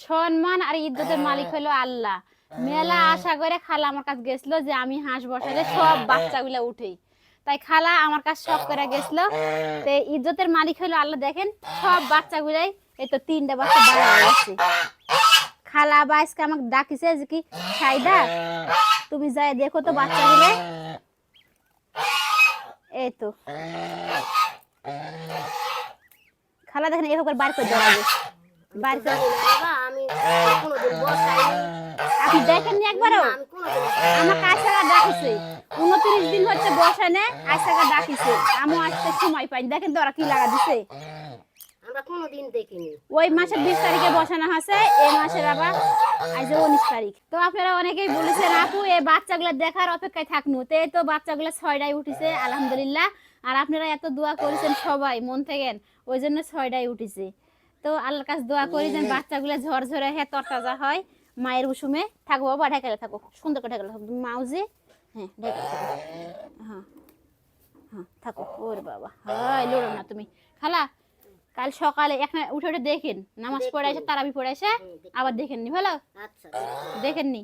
সম্মান আর ইজ্জতের মালিক হলো আল্লাহ। মেলা আশা করে খালা আমার কাছে গেছিল যে আমি হাঁস বসালে সব বাচ্চাগুলা উঠে, তাই খালা আমার কাছে শখ করে গেছিল। তো ইজ্জতের মালিক হলো আল্লাহ। দেখেন সব বাচ্চাগুলাই এই তো 3টা বাচ্চা বড় হয়ে গেছে। খালা বা আজকে আমাকে ডাকিছে যে কি সাইদা তুমি যাই দেখো তো বাচ্চাগুলো। এই তো খালা দেখেন এরকম করে বার করে দেওয়া হবে, বার করে। আপনি দেখেননি একবারও? আমার কাছে ডাকিছে 29 দিন হচ্ছে বসে না, আজকে ডাকিছে। আমি আসতে সময় পাই। দেখেন তো ওরা কি লাগা দিছে। আমরা কোনোদিন দেখিনি। ওই মাসের 20 তারিখে বসানো হয়েছে, এই মাসের আবার আজ 19 তারিখ। তো আপনারা অনেকেই বলেছেন আপু এই বাচ্চাগুলো দেখার অপেক্ষায় থাকনু। তো এই তো বাচ্চাগুলো 6টায় উঠেছে আলহামদুলিল্লাহ। আর আপনারা এত দোয়া করেছেন সবাই মন থেকে, ওই জন্য 6টায় উঠেছে। তো আল্লাহর কাছে দোয়া করি যেন বাচ্চাগুলো ঝরঝরে হয়ে তরতাজা হয়, মায়ের উষুমে থাকবো। বাবা ঢেকালে থাকো, সুন্দর করে ঢেকালে থাকো মাউজি। হ্যাঁ ঢেকালে থাকো, হ্যাঁ হ্যাঁ থাকো। ওরে বাবা হাই লড়ো না তুমি। খালা কাল সকালে এখানে উঠে উঠে দেখেন নামাজ পড়াইছে, তারাবি পড়াইছে, আবার দেখেননি ভালো আচ্ছা দেখেননি।